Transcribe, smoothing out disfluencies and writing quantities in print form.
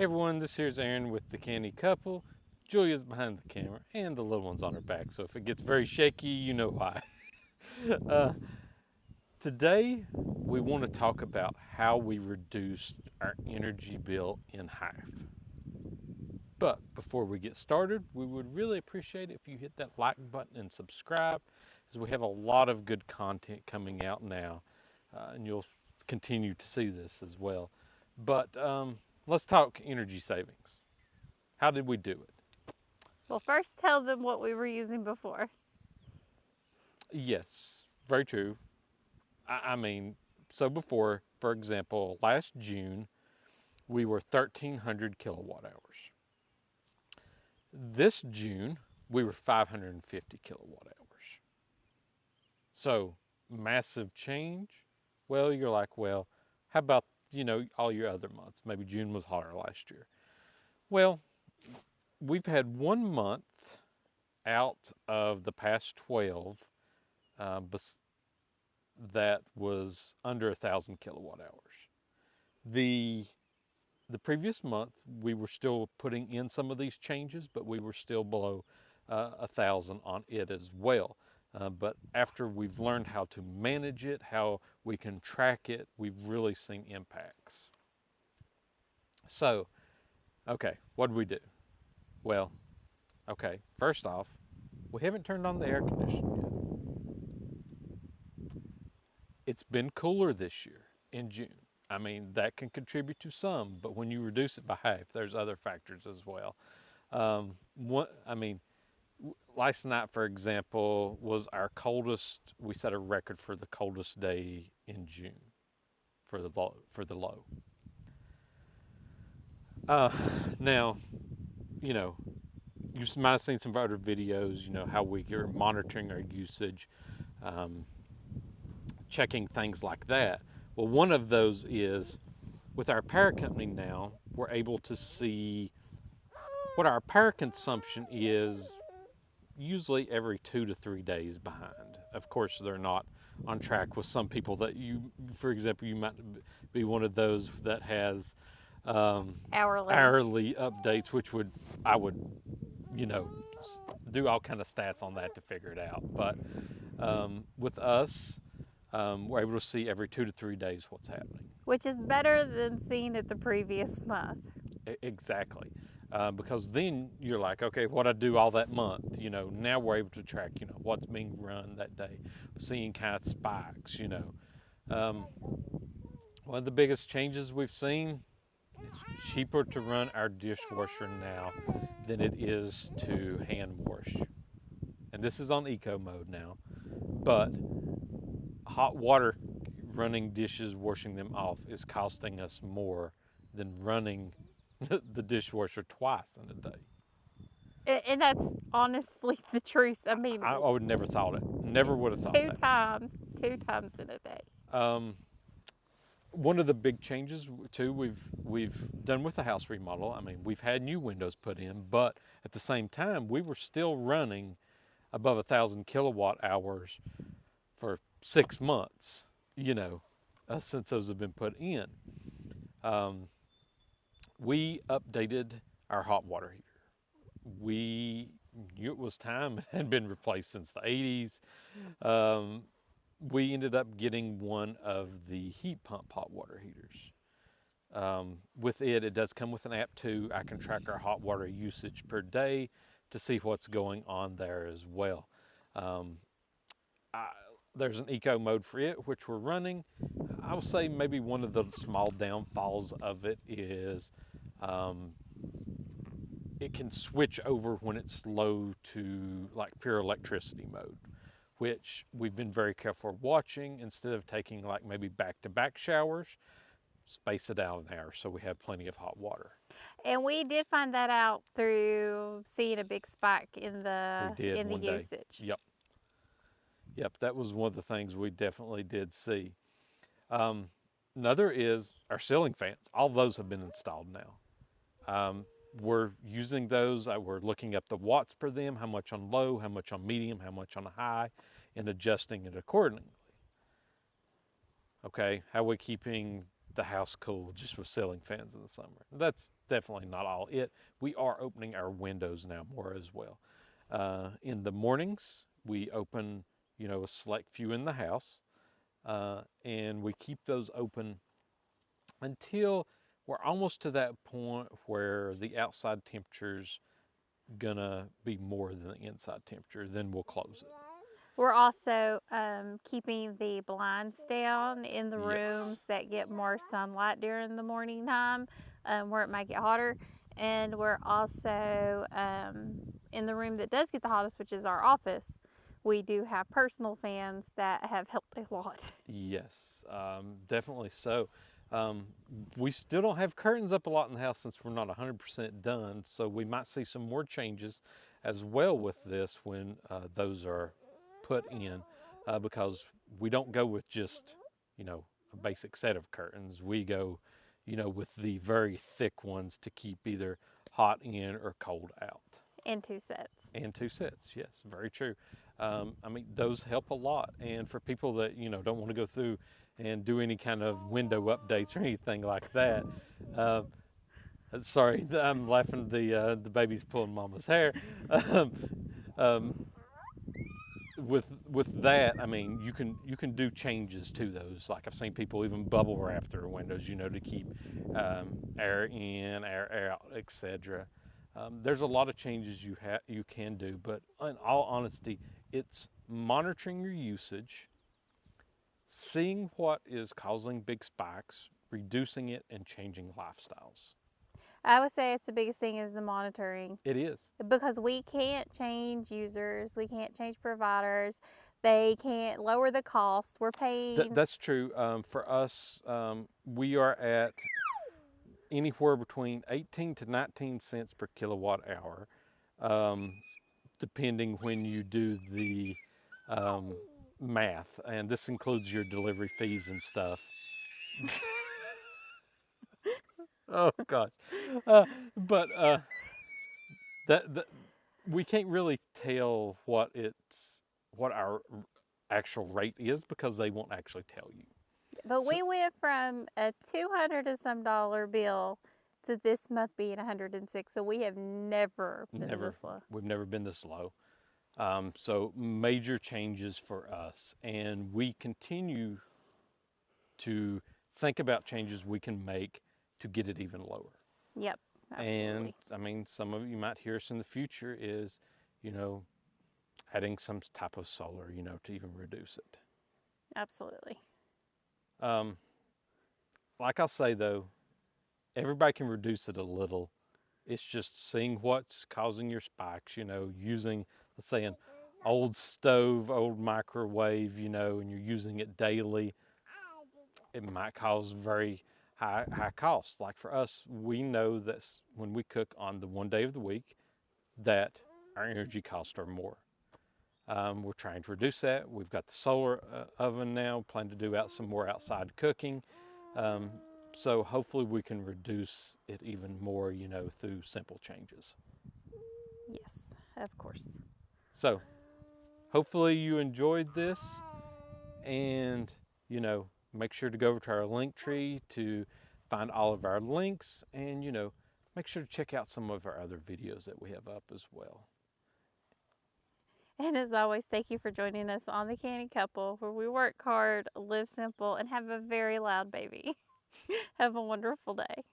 Hey everyone, this here's Aaron with the Canny Couple. Julia's behind the camera and the little one's on her back, so if it gets very shaky, you know why. uh, Today, we want to talk about how we reduced our energy bill in half. But before we get started, we would really appreciate it if you hit that like button and subscribe, as we have a lot of good content coming out now, and you'll continue to see this as well. But let's talk energy savings. How did we do it? Well, first tell them what we were using before. Yes, very true. I mean, so before, for example, last June, we were 1,300 kilowatt hours. This June, we were 550 kilowatt hours. So, massive change. Well, you're like, well, how about, all your other months? Maybe June was hotter last year. Well, we've had 1 month out of the past 12 that was under 1,000 kilowatt hours. The previous month we were still putting in some of these changes, but we were still below 1,000 on it as well. But after we've learned how to manage it, how we can track it, we've really seen impacts. So, okay, what did we do? Well, okay, first off, we haven't turned on the air conditioner yet. It's been cooler this year in June. I mean, that can contribute to some, but when you reduce it by half, there's other factors as well. I mean, last night, for example, was our coldest. We set a record for the coldest day in June for the low. Now, you know, you might have seen some of our other videos. You know how we are monitoring our usage, um, checking things like that. Well, one of those is with our power company now, we're able to see what our power consumption is usually every 2 to 3 days behind. Of course, they're not on track with some people that for example, you might be one of those that has hourly updates, which I would, you know, do all kind of stats on that to figure it out. But with us, we're able to see every 2 to 3 days what's happening. Which is better than seeing it the previous month. Exactly. Because then you're like, okay, what I do all that month, now we're able to track, what's being run that day, seeing kind of spikes, One of the biggest changes we've seen, it's cheaper to run our dishwasher now than it is to hand wash. And this is on eco mode now, but hot water running dishes, washing them off is costing us more than running the dishwasher twice in a day. And that's honestly the truth. I mean, I would never thought it. Never would have thought two that. two times in a day. One of the big changes too we've done with the house remodel. I mean, we've had new windows put in, but at the same time, we were still running above 1,000 kilowatt hours for 6 months. Since those have been put in. We updated our hot water heater. We knew it was time. It had been replaced since the 80s. We ended up getting one of the heat pump hot water heaters. With it, it does come with an app too. I can track our hot water usage per day to see what's going on there as well. There's an eco mode for it, which we're running. I would say maybe one of the small downfalls of it is it can switch over when it's low to like pure electricity mode, which we've been very careful watching. Instead of taking like maybe back-to-back showers, space it out an hour so we have plenty of hot water. And we did find that out through seeing a big spike in the usage. Yep, that was one of the things we definitely did see. Another is our ceiling fans. All those have been installed now. We're using those. We're looking up the watts per them, how much on low, how much on medium, how much on high, and adjusting it accordingly. Okay, how are we keeping the house cool just with ceiling fans in the summer? That's definitely not all it. We are opening our windows now more as well. In the mornings, we open, a select few in the house, and we keep those open until we're almost to that point where the outside temperature's gonna be more than the inside temperature. Then we'll close it. We're also keeping the blinds down in the Yes. rooms that get more sunlight during the morning time, where it might get hotter. And we're also in the room that does get the hottest, which is our office. We do have personal fans that have helped a lot. Yes, definitely so. Um, we still don't have curtains up a lot in the house since we're not 100% done, so we might see some more changes as well with this when those are put in, because we don't go with just, a basic set of curtains. We go, with the very thick ones to keep either hot in or cold out. And 2 sets. And 2 sets, yes, very true. I mean, those help a lot. And for people that, don't want to go through and do any kind of window updates or anything like that, uh, sorry, I'm laughing. The baby's pulling mama's hair. Um, with that, I mean, you can do changes to those. Like I've seen people even bubble wrap their windows, to keep air in, air out, etc. There's a lot of changes you can do, but in all honesty, it's monitoring your usage, seeing what is causing big spikes, reducing it, and changing lifestyles. I would say it's the biggest thing is the monitoring, It is. because we can't change users, we can't change providers, they can't lower the costs. We're paying. That's true. For us, we are at anywhere between 18 to 19 cents per kilowatt hour, um, depending when you do the math. And this includes your delivery fees and stuff. Oh, gosh. But that we can't really tell what our actual rate is because they won't actually tell you. But So, we went from a 200 and some dollar bill to this month being 106. So we have never been this low. we've never been this low. So major changes for us, and we continue to think about changes we can make to get it even lower. Yep, And absolutely. I mean, some of you might hear us in the future is, you know, adding some type of solar, to even reduce it. Absolutely. Um, like I'll say though, everybody can reduce it a little. It's just seeing what's causing your spikes, using, let's say, an old stove, old microwave, and you're using it daily. It might cause very high costs. Like for us, we know that when we cook on the one day of the week, that our energy costs are more. We're trying to reduce that. We've got the solar oven now, plan to do out some more outside cooking. Um, so hopefully we can reduce it even more, through simple changes. Yes, of course. So hopefully you enjoyed this, and, make sure to go over to our link tree to find all of our links, and, make sure to check out some of our other videos that we have up as well. And as always, thank you for joining us on the Canny Couple, where we work hard, live simple, and have a very loud baby. Have a wonderful day.